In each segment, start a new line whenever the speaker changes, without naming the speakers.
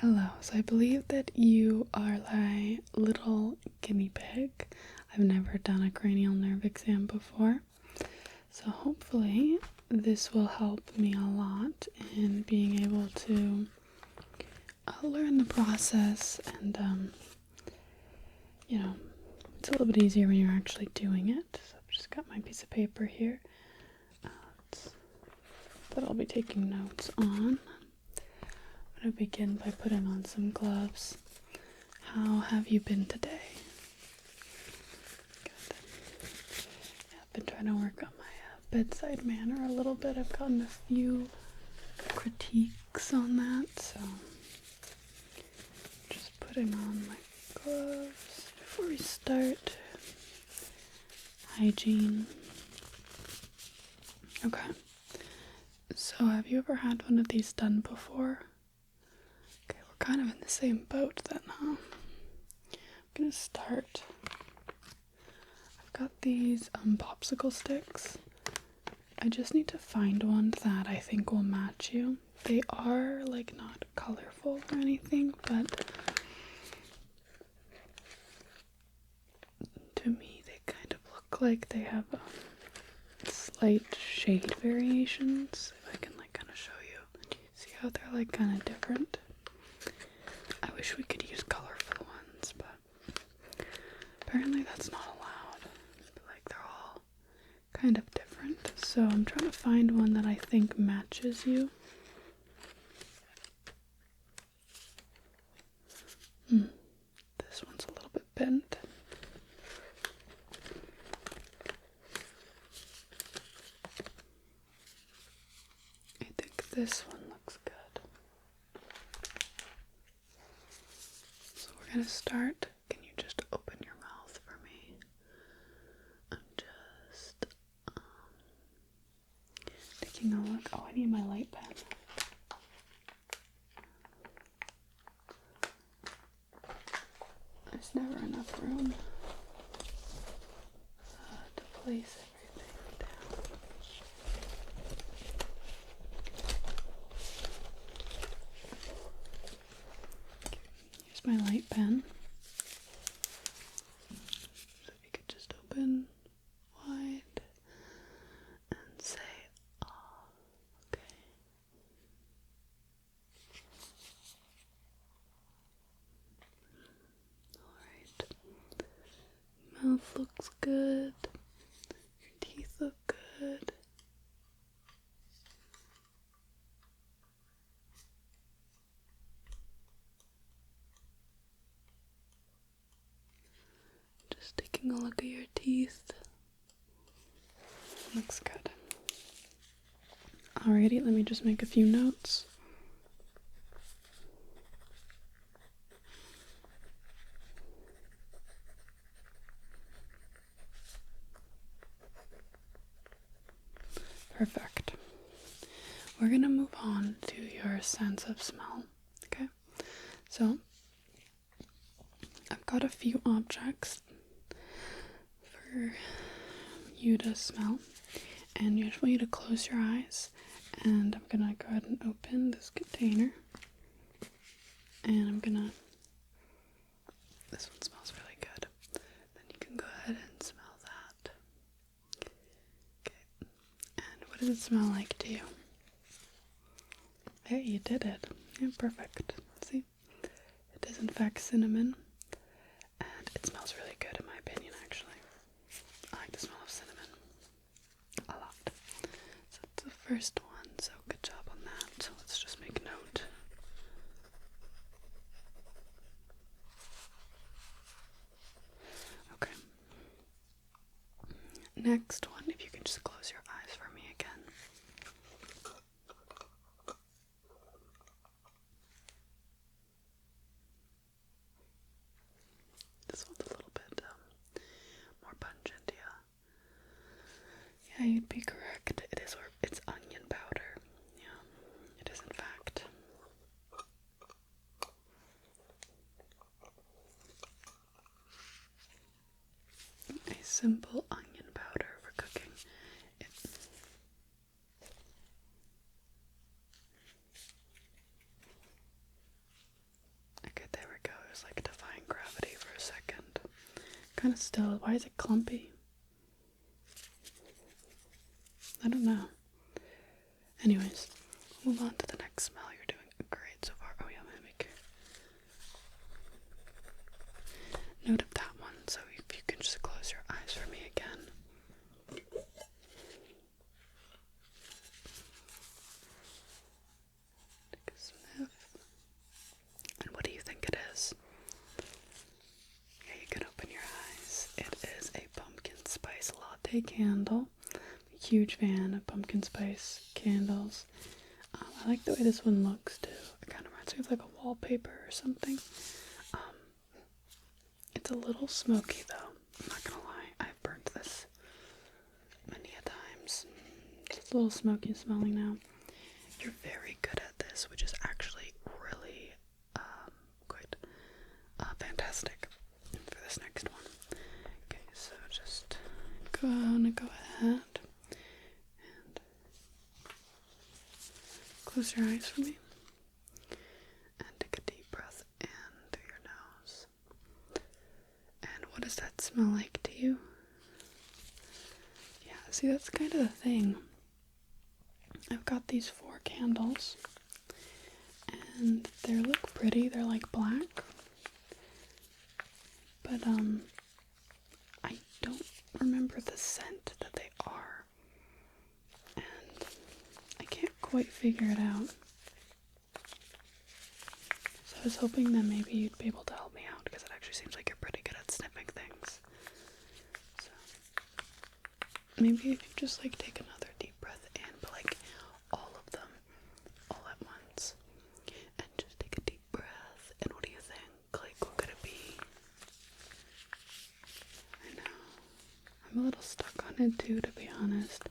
Hello, so I believe that you are my little guinea pig. I've never done a cranial nerve exam before, so hopefully this will help me a lot in being able to learn the process and, it's a little bit easier when you're actually doing it. So I've just got my piece of paper here that I'll be taking notes on. I'm going to begin by putting on some gloves. How have you been today? Good. Yeah, I've been trying to work on my bedside manner a little bit. I've gotten a few critiques on that, so just putting on my gloves before we start. Hygiene. Okay. So have you ever had one of these done before? Okay, we're kind of in the same boat then, huh? I'm gonna start. I've got these popsicle sticks. I just need to find one that I think will match you. They are like not colorful or anything, but to me they kind of look like they have slight shade variations. If I can like kind of show you. See how they're like kind of different? I wish we could use colorful ones, but apparently that's not allowed. Like they're all kind of different. So I'm trying to find one that I think matches you. This one's a little bit bent. I think this one looks good. So we're gonna start. Can you just open your mouth for me? I'm just taking a look. Oh, I need my light pen. There's never enough room to place everything down. Here's my light pen. So if you could just open wide and say, "Ah," okay. Alright. Mouth looks good. Your teeth look good. Just taking a look at your teeth. Looks good. Alrighty, let me just make a few notes. Perfect. We're gonna move on to your sense of smell. Okay? So, I've got a few objects for you to smell, and I just want you to close your eyes, and I'm gonna go ahead and open this container, and this one smells really good. Then you can go ahead and smell that. Okay. And what does it smell like to you? Hey, you did it. Yeah, perfect. See? It is in fact cinnamon, and it smells really good in my opinion, actually. I like the smell of cinnamon a lot. So that's the first one, so good job on that. So let's just make note. Okay. Next one, if you can just close your eyes for me again. This one's a little bit more pungent, yeah. Yeah, you'd be correct. It's onion powder. Yeah, it is in fact. A simple onion powder for cooking. kind of still. Why is it clumpy? I don't know. Anyways, move on to the next smell. You're doing great so far. Oh yeah, I'm gonna make note of that one. So if you can just close your eyes for me again. Take a sniff. And what do you think it is? Yeah, you can open your eyes. It is a pumpkin spice latte candle. I'm a huge fan of pumpkin spice candles. I like the way this one looks too. It kind of reminds me of like a wallpaper or something. It's a little smoky though. I'm not gonna lie. I've burnt this many a times. It's a little smoky smelling now. You're very good at this, which is actually really quite fantastic for this next one. Okay, so just gonna go ahead and close your eyes for me. And take a deep breath in through your nose. And what does that smell like to you? Yeah, see, that's kind of the thing. I've got these 4 candles, and they look pretty. They're like black, but I don't remember the scent that they are, and I can't quite figure it out. So I was hoping that maybe you'd be able to help me out, because it actually seems like you're pretty good at sniffing things. So maybe if you just like take another deep breath in, but like all of them all at once, and just take a deep breath. And what do you think? Like, what could it be? I know, I'm a little stuck on it too, to be honest.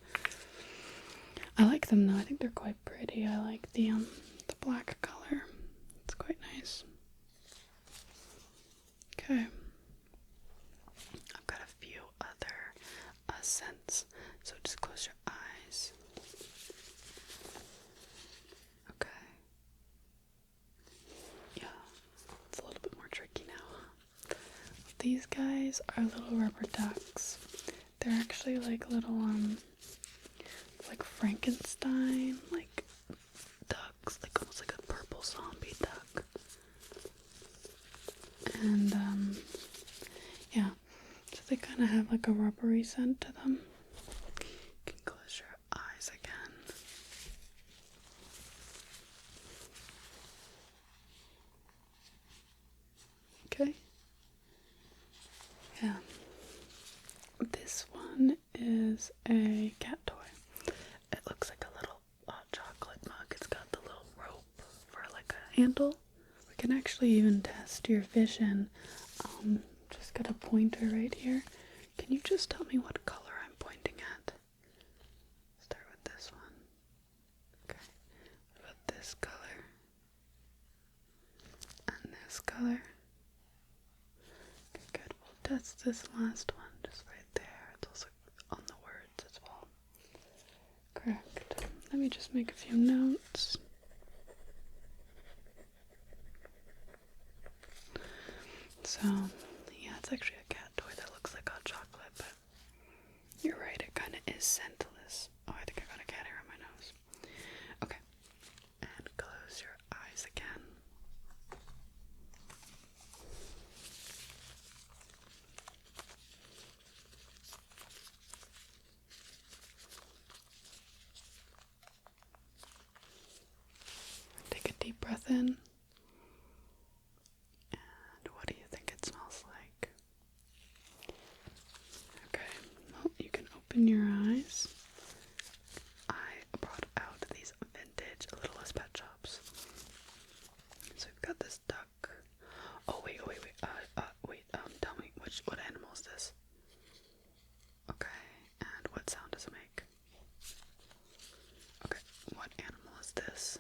I like them though. I think they're quite pretty. I like the black color. It's quite nice. Okay. I've got a few other scents, so just close your eyes. Okay. Yeah, it's a little bit more tricky now. These guys are little rubber ducks. They're actually like little like Frankenstein, like ducks, like almost like a purple zombie duck. And yeah, so they kind of have like a rubbery scent to them. You can close your eyes again. Okay. Yeah. This one is a cat toy. It looks like a little hot chocolate mug. It's got the little rope for like a handle. We can actually even test your vision. Just got a pointer right here. Can you just tell me what color I'm pointing at? Start with this one. Okay. What about this color? And this color? Okay, good. We'll test this last one just right there. It's also on the words as well. Correct. Let me just make a few notes. So, yeah, it's actually a cat toy that looks like hot chocolate, but you're right, it kind of is scentless. Oh, I think I got a cat hair on my nose. Okay, and close your eyes again. Take a deep breath in. And what do you think it smells like? Okay, well, you can open your eyes. I brought out these vintage Littlest Pet Shops. So we've got this duck. Oh, wait. Tell me, what animal is this? Okay, and what sound does it make? Okay, what animal is this?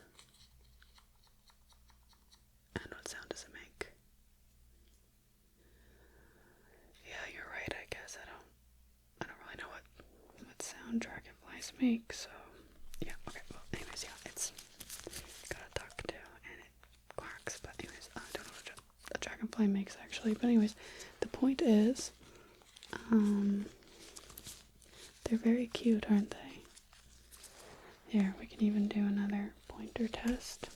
And what sound does it make? Yeah, you're right, I guess. I don't really know what sound dragonflies make, so yeah, okay, well, anyways, yeah, it's got a duck too, and it quacks, but anyways, I don't know what a dragonfly makes actually, but anyways, the point is, They're very cute, aren't they? Here, we can even do another pointer test.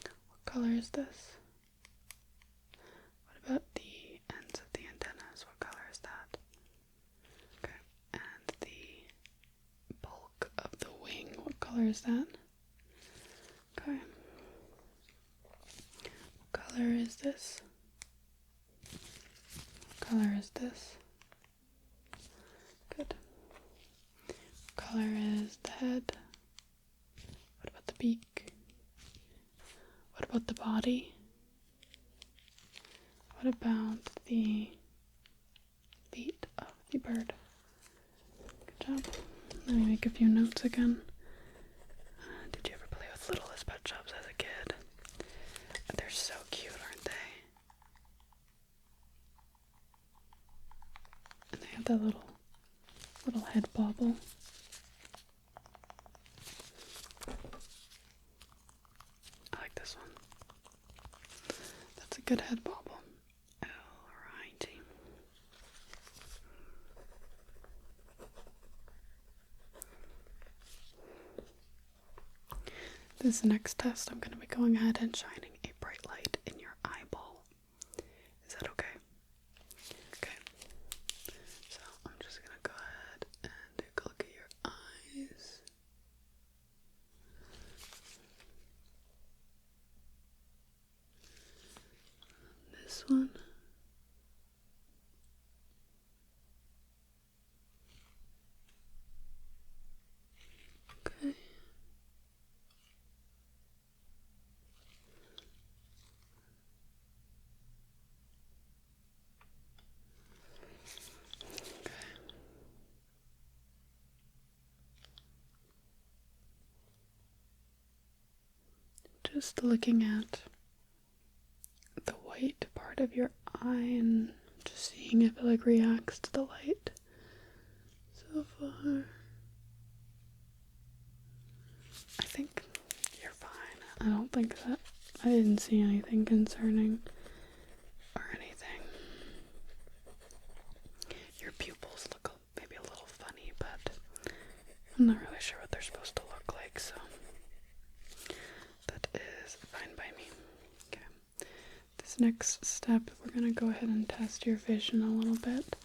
What color is this? What about the ends of the antennas? What color is that? Okay, and the bulk of the wing, what color is that? Okay. What color is this? What color is this? Good. What color is the head? What about the beak? What about the body? What about the feet of the bird? Good job. Let me make a few notes again. Did you ever play with Littlest Pet Shops as a kid? They're so cute, aren't they? And they have that little head bobble. I like this one. That's a good head bobble. Alrighty. This next test, I'm going to be going ahead and shining a bright light in your eyeball. Is that okay? Okay. So I'm just going to go ahead and take a look at your eyes. This one. Okay. Just looking at the white part of your eye and just seeing if it like reacts to the light. So far, I think you're fine. I don't think that I didn't see anything concerning or anything. Your pupils look maybe a little funny, but I'm not really sure what they're supposed to look like, so that is fine by me. Okay. This next step, we're going to go ahead and test your vision a little bit.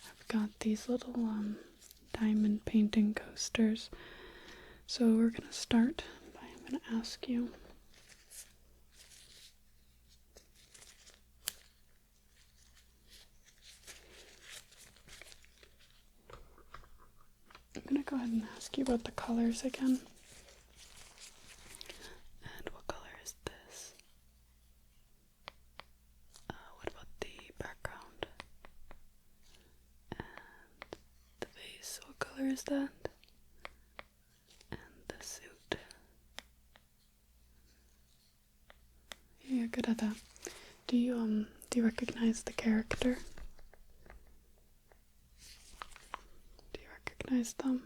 I've got these little diamond painting coasters. So we're going to start by, I'm going to ask you go ahead and ask you about the colors again. And what color is this? What about the background? And the face, what color is that? And the suit. Yeah, you're good at that. Do you recognize the character? Do you recognize them?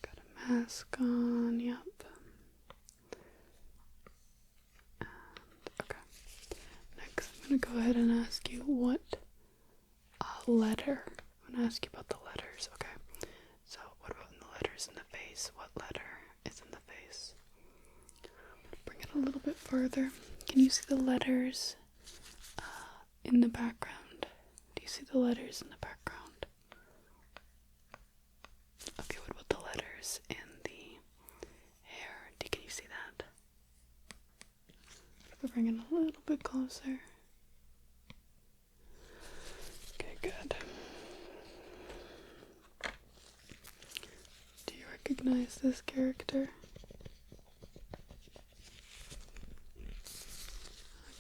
Got a mask on, yep. And, okay. Next, I'm going to go ahead and ask you what letter. I'm going to ask you about the letters, okay? So, what about in the letters in the face? What letter is in the face? Bring it a little bit further. Can you see the letters in the background? Do you see the letters in the background? Okay, what about the letters in the hair? Can you see that? Bring it a little bit closer. Okay, good. Do you recognize this character?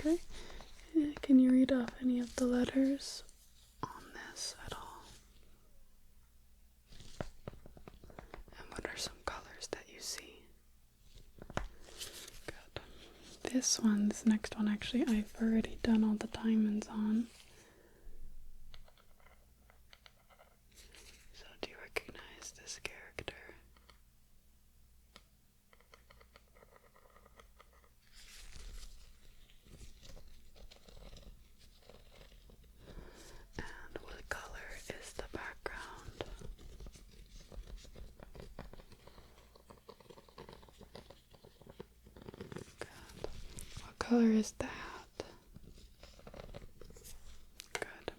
Okay. Can you read off any of the letters on this at all? And what are some colors that you see? Good. This next one, actually, I've already done all the diamonds on. So do you recognize this character? color is that? Good.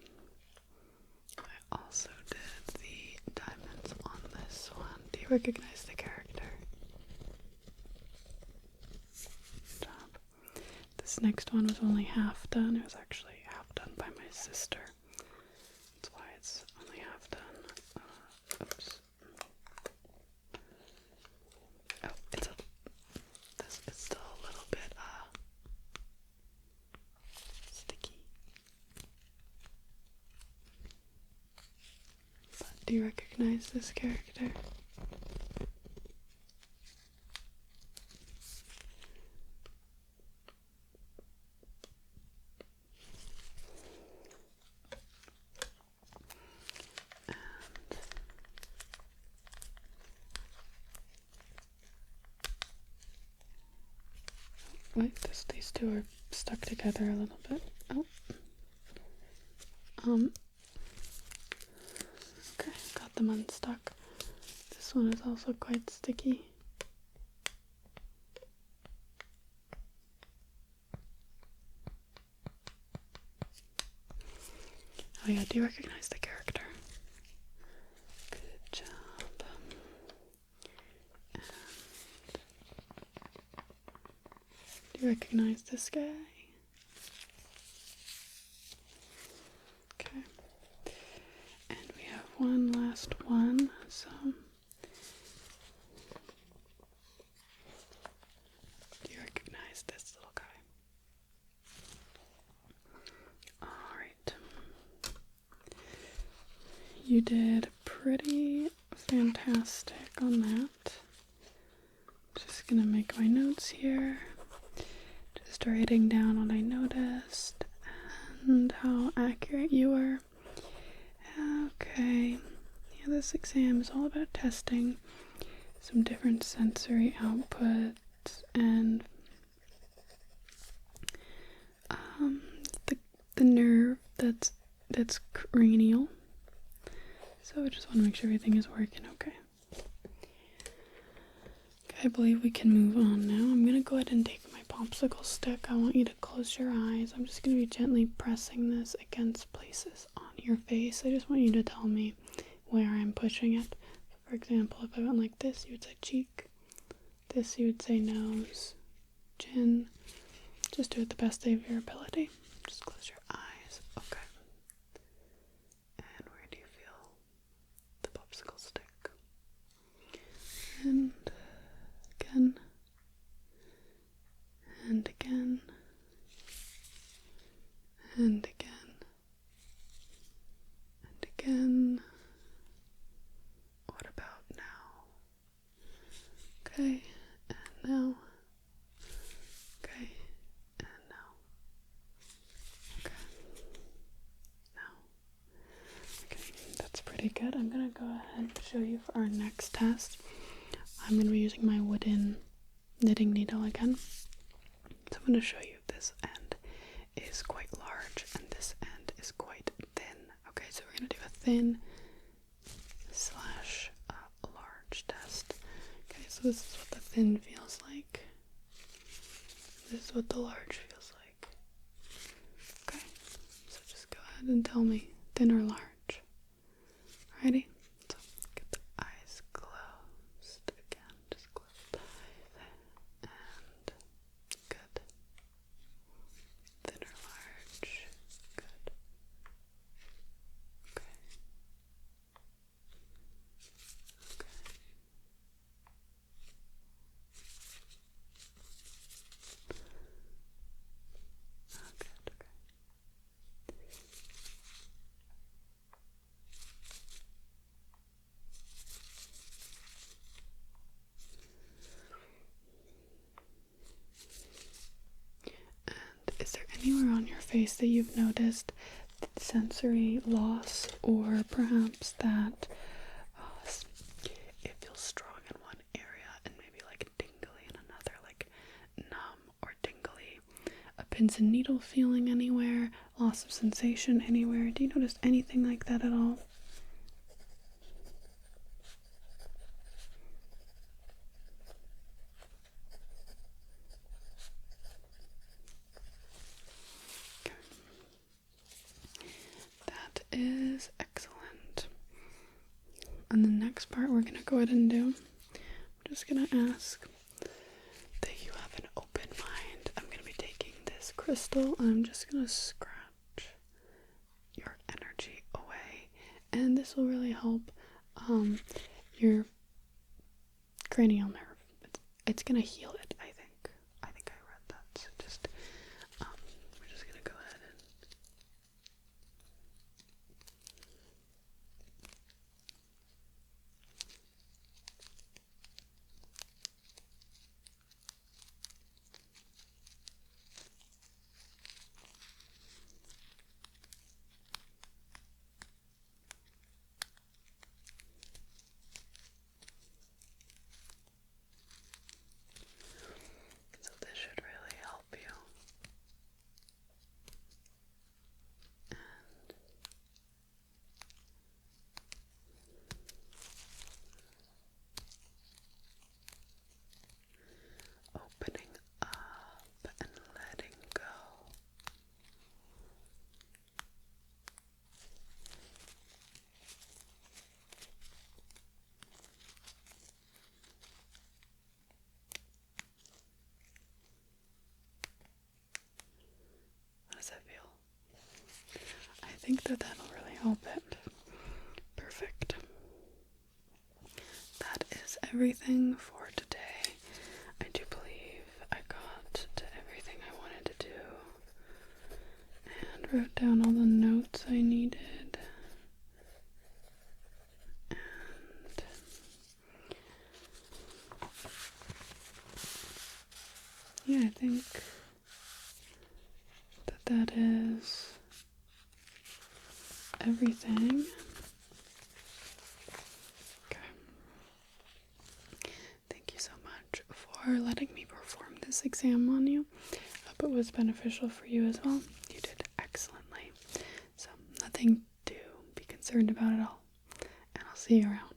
I also did the diamonds on this one. Do you recognize the character? Good job. This next one was only half done. It was actually half done by my sister. That's why it's only half done. Oops. Oh, this is still a little bit sticky. But do you recognize this character? Wait, these two are stuck together a little bit. Oh. Okay, got them unstuck. This one is also quite sticky. Oh yeah, do you recognize the character? Good job. And do you recognize this guy? Okay. And we have one last one, so do you recognize this little guy? Alright. You did pretty fantastic on that. Just gonna make my notes here. Just writing down what I noticed and how accurate you were. Okay. Yeah, this exam is all about testing some different sensory outputs and the nerve that's cranial. So I just want to make sure everything is working okay. Okay, I believe we can move on now. I'm going to go ahead and take my popsicle stick. I want you to close your eyes. I'm just going to be gently pressing this against places on your face. I just want you to tell me where I'm pushing it. For example, if I went like this, you would say cheek. This, you would say nose, chin. Just do it the best of your ability. Just close your eyes. Okay. And where do you feel the popsicle stick? And again. And again. And again. And again. What about now? Okay. And now. Okay. And now. Okay. Now. Okay, that's pretty good. I'm gonna go ahead and show you for our next test. I'm gonna be using my wooden knitting needle again. So I'm gonna show you this end is quite large and this end is quite thin. Okay, so we're gonna do a thin slash large test. Okay, so this is what the thin feels like. This is what the large feels like. Okay, so just go ahead and tell me thin or large. Alrighty? So get the eyes closed again. Just close the eyes. And good. Thin or large. Good. Okay. Okay. Oh, good, okay. And is there anywhere on your face that you've noticed sensory loss, or perhaps that it feels strong in one area and maybe like tingly in another, like numb or tingly? A pins and needle feeling anywhere? Loss of sensation anywhere? Do you notice anything like that at all? just gonna ask that you have an open mind. I'm gonna be taking this crystal and I'm just gonna scratch your energy away, and this will really help your cranial nerve. It's gonna heal it, I think. I read that. So just we're just gonna go ahead and so this should really help you. Opening up and letting go. How does that feel? I think that'll really help it. Perfect. That is everything for today. I do believe I got to everything I wanted to do and wrote down all the notes I needed. And yeah, I think that is everything. Okay. Thank you so much for letting me perform this exam on you. Hope it was beneficial for you as well. You did excellently. So nothing to be concerned about at all. And I'll see you around.